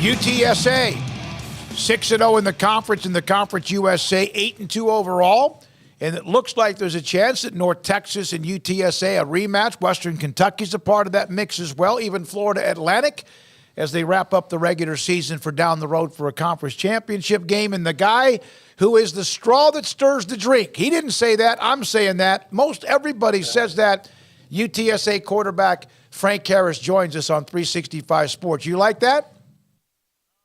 UTSA, 6-0 in the Conference USA, 8-2 overall. And it looks like there's a chance that North Texas and UTSA, a rematch. Western Kentucky's a part of that mix as well, even Florida Atlantic, as they wrap up the regular season for down the road for a conference championship game. And the guy who is the straw that stirs the drink, he didn't say that, I'm saying that. Most everybody says that. UTSA quarterback Frank Harris joins us on 365 Sports. You like that?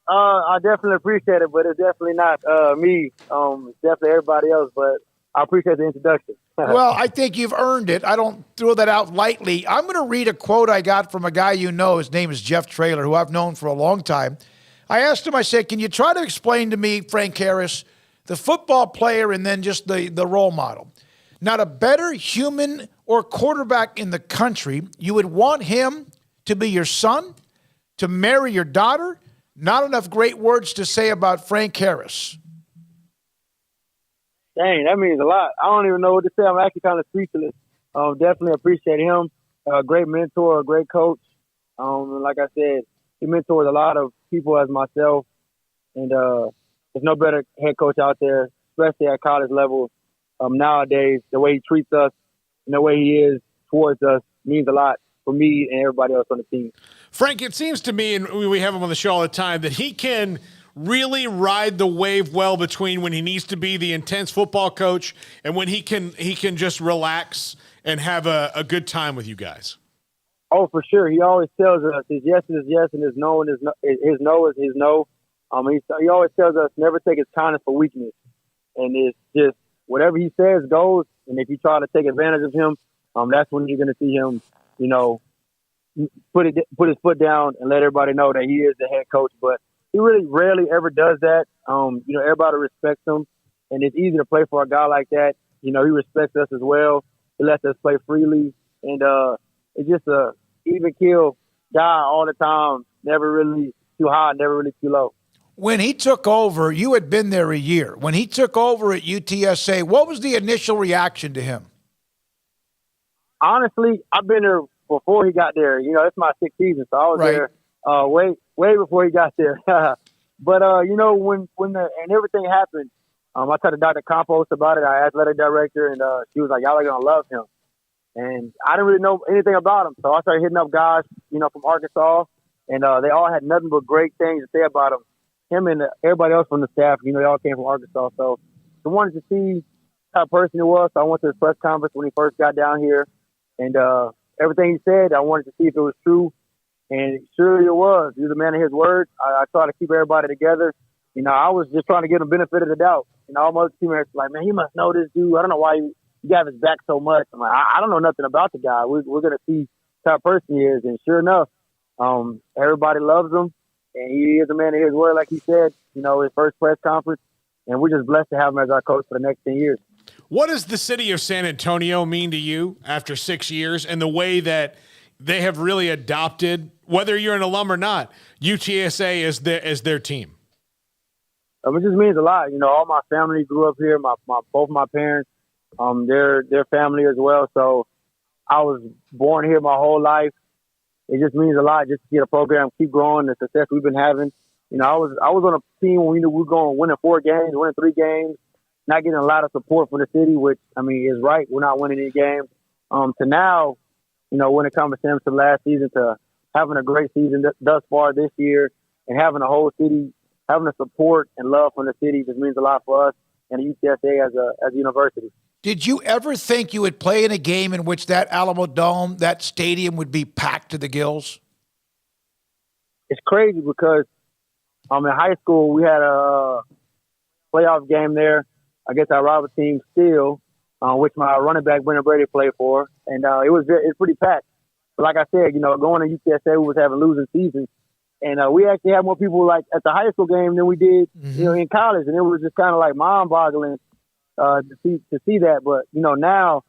I definitely appreciate it, but it's definitely not me. It's definitely everybody else, but I appreciate the introduction. Well, I think you've earned it. I don't throw that out lightly. I'm going to read a quote I got from a guy you know. His name is Jeff Traylor, who I've known for a long time. I asked him, I said, can you try to explain to me, Frank Harris, the football player and then just the role model? Not a better human or quarterback in the country. You would want him to be your son, to marry your daughter. Not enough great words to say about Frank Harris. Dang, that means a lot. I don't even know what to say. I'm actually kind of speechless. Definitely appreciate him. Great mentor, a great coach. And like I said, he mentors a lot of people as myself. And there's no better head coach out there, especially at college level. Nowadays, the way he treats us and the way he is towards us means a lot for me and everybody else on the team. Frank, it seems to me, and we have him on the show all the time, that he can really ride the wave well between when he needs to be the intense football coach and when he can just relax and have a good time with you guys. Oh, for sure. He always tells us his yes is yes and his no is no. His no is his no. He always tells us never take his kindness for weakness. And it's just whatever he says goes. And if you try to take advantage of him, that's when you're going to see him, put his foot down and let everybody know that he is the head coach. But he really rarely ever does that. Everybody respects him, and it's easy to play for a guy like that. He respects us as well. He lets us play freely, and it's just a even keel guy all the time. Never really too high, never really too low. When he took over, you had been there a year. When he took over at UTSA, what was the initial reaction to him? Honestly, I've been there before he got there. It's my sixth season, so I was there way before he got there. But when everything happened, I talked to Dr. Campos about it, our athletic director, and she was like, "Y'all are gonna love him." And I didn't really know anything about him, so I started hitting up guys, from Arkansas, and they all had nothing but great things to say about him. Him and everybody else from the staff, they all came from Arkansas, so I wanted to see how person he was. So I went to his press conference when he first got down here, and everything he said, I wanted to see if it was true. And surely it was. He was a man of his word. I try to keep everybody together. I was just trying to give him the benefit of the doubt. All my other teammates were like, man, he must know this dude. I don't know why you got his back so much. I'm like, I don't know nothing about the guy. We're going to see what type of person he is. And sure enough, everybody loves him. And he is a man of his word, like he said, his first press conference. And we're just blessed to have him as our coach for the next 10 years. What does the city of San Antonio mean to you after 6 years and the way that they have really adopted, whether you're an alum or not, UTSA as their team? It just means a lot. All my family grew up here. Both my parents, their family as well. So I was born here my whole life. It just means a lot just to get a program keep growing, the success we've been having. I was on a team when we knew we were going to win 4 games, winning 3 games, not getting a lot of support from the city, which is right. We're not winning any games. To now, when it comes to last season, to having a great season thus far this year and having the whole city, having the support and love from the city just means a lot for us and UTSA as a university. Did you ever think you would play in a game in which that Alamo Dome, that stadium would be packed to the gills? It's crazy because in high school we had a playoff game there against our rival team still, which my running back Brendan Brady played for, and it's pretty packed. But like I said, going to UTSA, we was having losing seasons, and we actually had more people like at the high school game than we did, in college, and it was just kind of like mind-boggling to see that. But now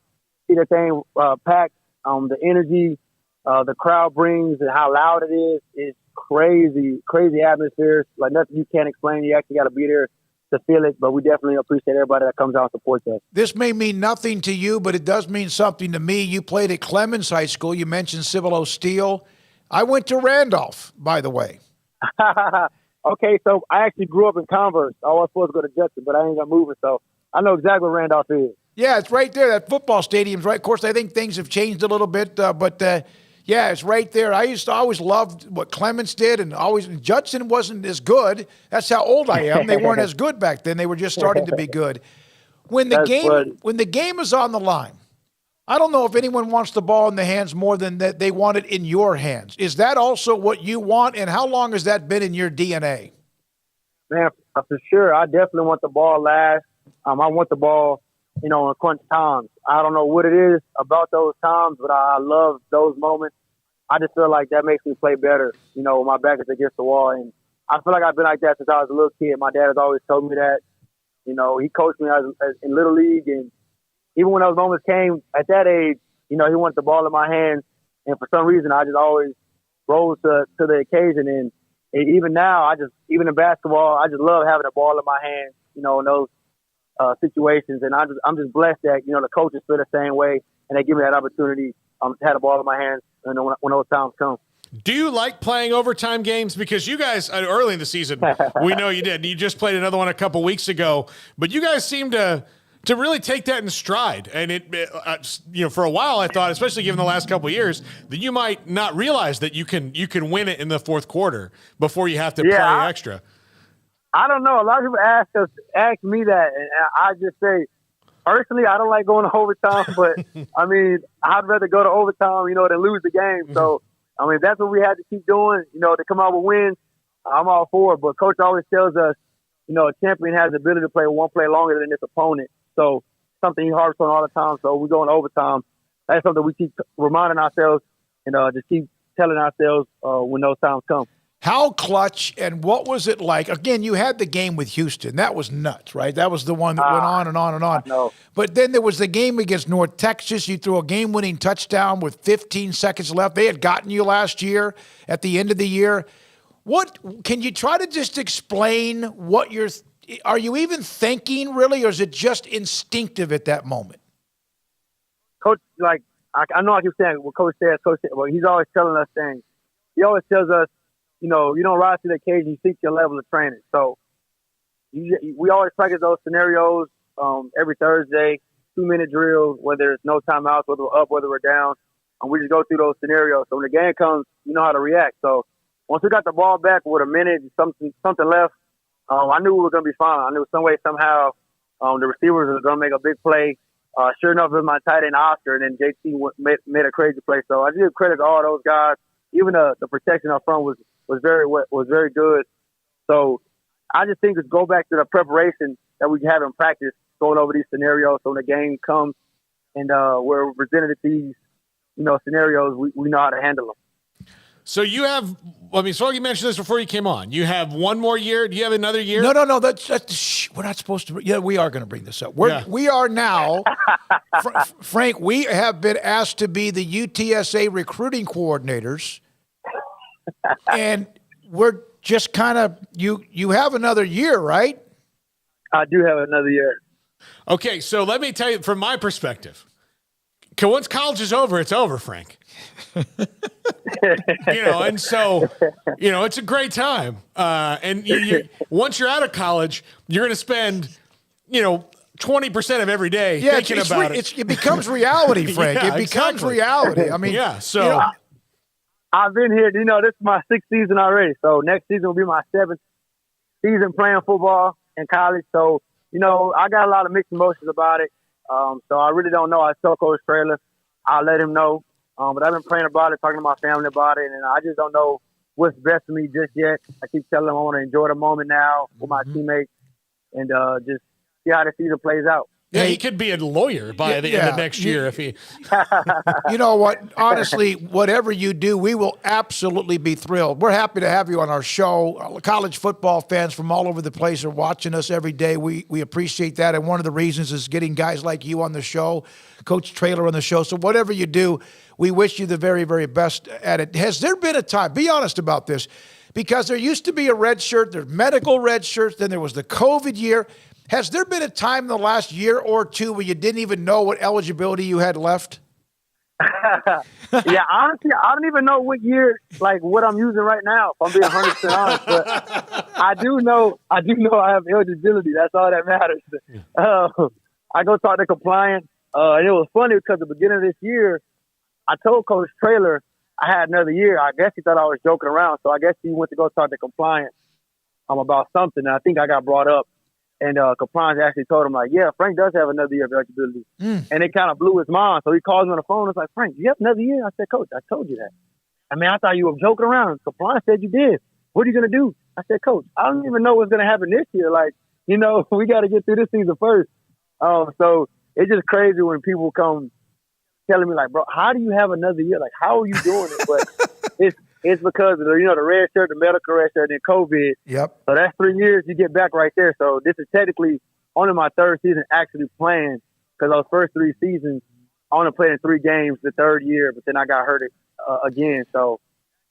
see that thing packed, the energy the crowd brings and how loud it is crazy atmosphere. Like nothing you can't explain. You actually got to be there to feel it, but we definitely appreciate everybody that comes out and supports us. This may mean nothing to you, but it does mean something to me. You played at Clemens High School. You mentioned Cibolo Steele. I went to Randolph, by the way. Okay, so I actually grew up in Converse. I was supposed to go to Judson, but I ain't gonna move it, so I know exactly where Randolph is. Yeah, it's right there. That football stadium's right. Of course, I think things have changed a little bit, but yeah, it's right there. I used to always loved what Clements did, and Judson wasn't as good. That's how old I am. They weren't as good back then. They were just starting to be good. When the game is on the line, I don't know if anyone wants the ball in the hands more than that they want it in your hands. Is that also what you want, and how long has that been in your DNA? Man, for sure. I definitely want the ball last. I want the ball, in crunch times. I don't know what it is about those times, but I love those moments. I just feel like that makes me play better, when my back is against the wall. And I feel like I've been like that since I was a little kid. My dad has always told me that. He coached me as in Little League, and even when those moments came at that age, he wanted the ball in my hands. And for some reason, I just always rose to the occasion. And even now, even in basketball, I just love having the ball in my hands, in those situations. And I'm just blessed that, the coaches feel the same way, and they give me that opportunity to have the ball in my hands when those times come. Do you like playing overtime games? Because you guys, early in the season, we know you did. You just played another one a couple weeks ago, but you guys seem to really take that in stride. And for a while, I thought, especially given the last couple of years, that you might not realize that you can win it in the fourth quarter before you have to play extra. I don't know. A lot of people ask me that, and I just say, personally, I don't like going to overtime, but I mean, I'd rather go to overtime, than lose the game. So, I mean, that's what we have to keep doing, to come out with wins. I'm all for it. But Coach always tells us, a champion has the ability to play one play longer than its opponent. So, something he harps on all the time. So, we go in overtime. That's something we keep reminding ourselves and just keep telling ourselves when those times come. How clutch, and what was it like? Again, you had the game with Houston. That was nuts, right? That was the one that went on and on and on. No. But then there was the game against North Texas. You threw a game-winning touchdown with 15 seconds left. They had gotten you last year at the end of the year. What can you try to just explain what are you even thinking really, or is it just instinctive at that moment? Coach, I know I keep saying what Coach says. Well, he's always telling us things. He always tells us, you don't rise to the occasion, you seek your level of training. So we always practice those scenarios every Thursday, 2-minute drills, whether it's no timeouts, whether we're up, whether we're down. And we just go through those scenarios. So when the game comes, you know how to react. So once we got the ball back with a minute, something left, I knew we were going to be fine. I knew some way, somehow, the receivers were going to make a big play. Sure enough, it was my tight end, Oscar, and then JT made a crazy play. So I give credit to all those guys. Even the protection up front was very good. So I just think it's go back to the preparation that we have in practice, going over these scenarios. So when the game comes and we're presented with these, scenarios, we know how to handle them. So you have, Smoak mentioned this before you came on. You have one more year. Do you have another year? No. That's we're not supposed to. Yeah, we are going to bring this up. We are now, Frank. We have been asked to be the UTSA recruiting coordinators. And we're just kind of, you have another year, right? I do have another year. Okay, so let me tell you from my perspective. Once college is over, it's over, Frank. And so, it's a great time. And once you're out of college, you're going to spend, 20% of every day thinking about it. It becomes reality, Frank. Yeah, it becomes reality. I mean, so... I've been here, this is my 6th season already. So next season will be my 7th season playing football in college. So, I got a lot of mixed emotions about it. So I really don't know. I tell Coach Traylor, I'll let him know. But I've been praying about it, talking to my family about it, and I just don't know what's best for me just yet. I keep telling them I want to enjoy the moment now with my teammates and just see how the season plays out. Yeah, he could be a lawyer by the end of next year if he. You know what? Honestly, whatever you do, we will absolutely be thrilled. We're happy to have you on our show. College football fans from all over the place are watching us every day. We appreciate that, and one of the reasons is getting guys like you on the show, Coach Traylor on the show. So whatever you do, we wish you the very, very best at it. Has there been a time? Be honest about this, because there used to be a red shirt, there's medical red shirts, then there was the COVID year. Has there been a time in the last year or two where you didn't even know what eligibility you had left? Yeah, honestly, I don't even know what year, what I'm using right now, if I'm being 100% honest. But I do know I have eligibility. That's all that matters. I go talk to compliance. And it was funny because at the beginning of this year, I told Coach Traylor I had another year. I guess he thought I was joking around. So I guess he went to go talk to compliance about something. And I think I got brought up. And compliance actually told him, like, yeah, Frank does have another year of eligibility. And it kind of blew his mind. So he calls me on the phone and was like, Frank, do you have another year? I said, Coach, I told you that. I mean, I thought you were joking around. Compliance said you did. What are you going to do? I said, Coach, I don't even know what's going to happen this year. Like, we got to get through this season first. So it's just crazy when people come telling me, like, bro, how do you have another year? Like, how are you doing it? But it's because of the red shirt, the medical red shirt, and COVID. Yep. So that's 3 years you get back right there. So this is technically only my third season actually playing, because those first 3 seasons, I only played in 3 games the third year, but then I got hurt again. So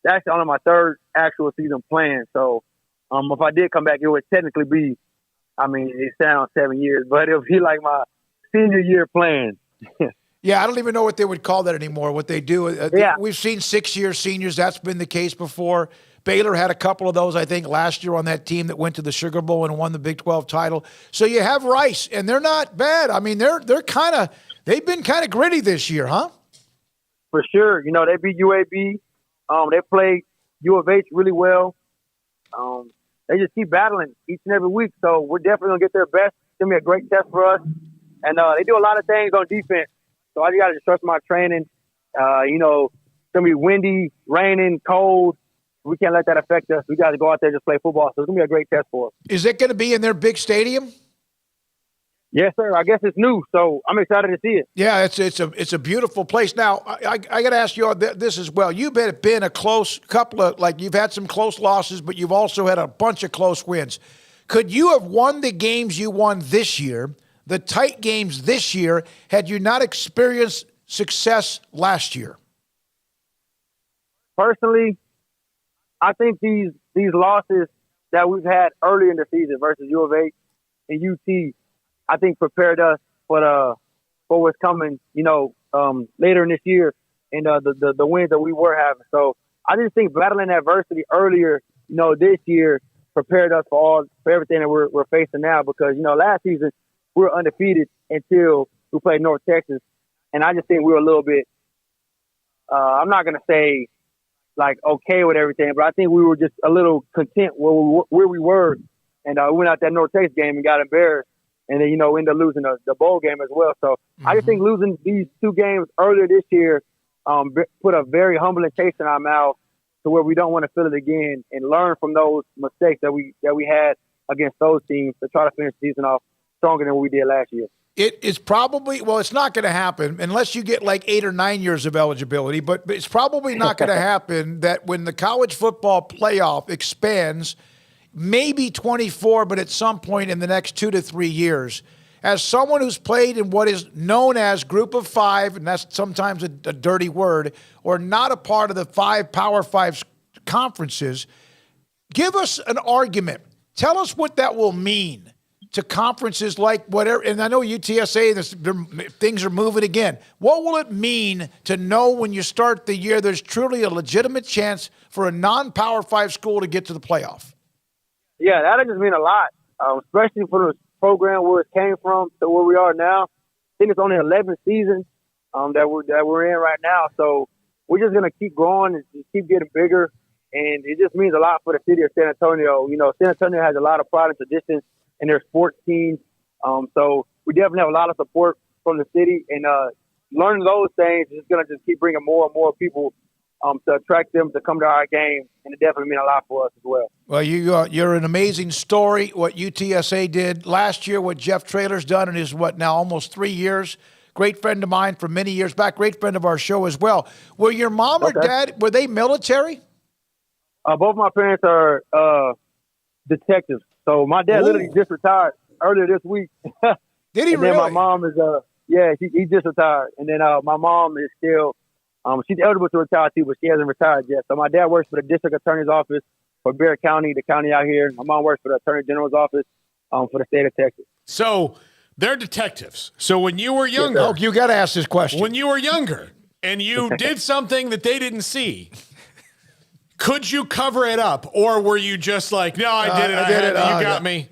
that's only my third actual season playing. So if I did come back, it would technically be, I mean, it sounds 7 years, but it would be like my senior year playing. Yeah, I don't even know what they would call that anymore, what they do. We've seen 6-year seniors. That's been the case before. Baylor had a couple of those, I think, last year on that team that went to the Sugar Bowl and won the Big 12 title. So you have Rice, and they're not bad. I mean, they've been kind of gritty this year, huh? For sure. They beat UAB. They played U of H really well. They just keep battling each and every week. So we're definitely going to get their best. It's going to be a great test for us. And they do a lot of things on defense. So I just got to trust my training. It's going to be windy, raining, cold. We can't let that affect us. We got to go out there and just play football. So it's going to be a great test for us. Is it going to be in their big stadium? Yes, sir. I guess it's new, so I'm excited to see it. Yeah, it's a beautiful place. Now, I got to ask you this as well. You've been a close couple of, like, you've had some close losses, but you've also had a bunch of close wins. Could you have won the games you won this year, the tight games this year, had you not experienced success last year? Personally, I think these losses that we've had early in the season versus U of H and UT, I think prepared us for what's coming, later in this year and the wins that we were having. So I just think battling adversity earlier, this year prepared us for everything that we're facing now, because, last season we were undefeated until we played North Texas. And I just think we were a little bit, I'm not going to say like okay with everything, but I think we were just a little content where we were. And we went out that North Texas game and got embarrassed. And then, ended up losing the bowl game as well. So I just think losing these 2 games earlier this year put a very humbling taste in our mouth, to where we don't want to feel it again, and learn from those mistakes that we had against those teams to try to finish the season off stronger than we did last year. It is probably, well, it's not going to happen unless you get like 8 or 9 years of eligibility, but it's probably not going to happen that when the college football playoff expands, maybe 24, but at some point in the next 2 to 3 years, as someone who's played in what is known as Group of 5, and that's sometimes a dirty word, or not a part of the 5 Power 5 conferences, give us an argument. Tell us what that will mean to conferences like whatever, and I know UTSA, things are moving again. What will it mean to know when you start the year there's truly a legitimate chance for a non-Power 5 school to get to the playoff? Yeah, that'll just mean a lot, especially for the program where it came from to where we are now. I think it's only 11th season that we're in right now. So we're just going to keep growing and just keep getting bigger. And it just means a lot for the city of San Antonio. San Antonio has a lot of pride and tradition in their sports teams. So we definitely have a lot of support from the city. And learning those things is going to just keep bringing more and more people to attract them to come to our game, and it definitely means a lot for us as well. Well, you're an amazing story, what UTSA did last year, what Jeff Traylor's done in his, now, almost 3 years. Great friend of mine from many years back, great friend of our show as well. Were your mom or dad, were they military? Both my parents are detectives. So my dad literally just retired earlier this week. Did he and really? Then my mom is, he just retired. And then my mom is still, she's eligible to retire too, but she hasn't retired yet. So my dad works for the district attorney's office for Bear County, the county out here. My mom works for the attorney general's office for the state of Texas. So they're detectives. So when you were younger, oh, you got to ask this question. When you were younger and you did something that they didn't see, Could you cover it up, or were you just like, no, I did it. I did it. You got me.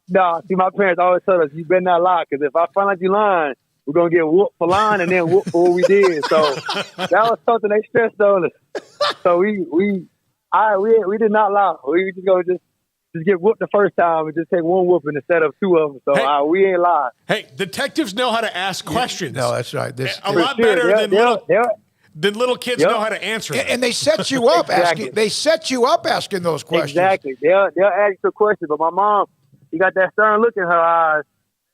No, see, my parents always told us, you better not lie, because if I find out you lying, we're going to get whooped for lying and then whooped for what we did. So that was something they stressed on us. So we did not lie. We just going to just get whooped the first time and just take one whooping instead of two of them. So we ain't lie. Hey, detectives know how to ask questions. No, that's right. A lot better than little kids know how to answer them. And they set you up asking. They set you up asking those questions. Exactly. They'll ask you a question, but my mom, she got that stern look in her eyes.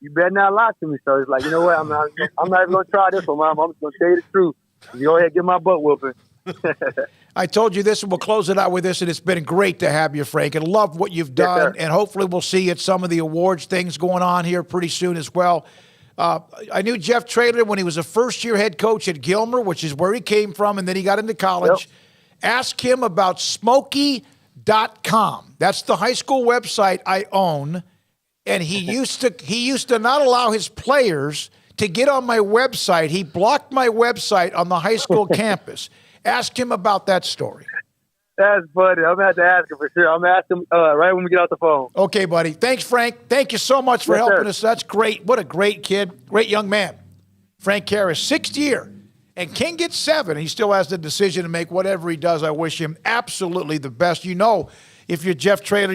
You better not lie to me. So it's like, you know what? I'm not even going to try this one, Mom. I'm just going to tell you the truth. You go ahead and get my butt whooping. I told you this, and we'll close it out with this, and it's been great to have you, Frank, and love what you've done, and hopefully we'll see you at some of the awards things going on here pretty soon as well. I knew Jeff Traylor when he was a first-year head coach at Gilmer, which is where he came from, and then he got into college. Yep. Ask him about Smoky.com. That's the high school website I own. And he used to not allow his players to get on my website. He blocked my website on the high school campus. Ask him about that story. That's funny. I'm going to have to ask him for sure. I'm going to ask him right when we get off the phone. Okay, buddy. Thanks, Frank. Thank you so much for helping us. That's great. What a great kid. Great young man. Frank Harris, 6th year. And King gets 7. He still has the decision to make. Whatever he does, I wish him absolutely the best. You know, if you're Jeff Traylor,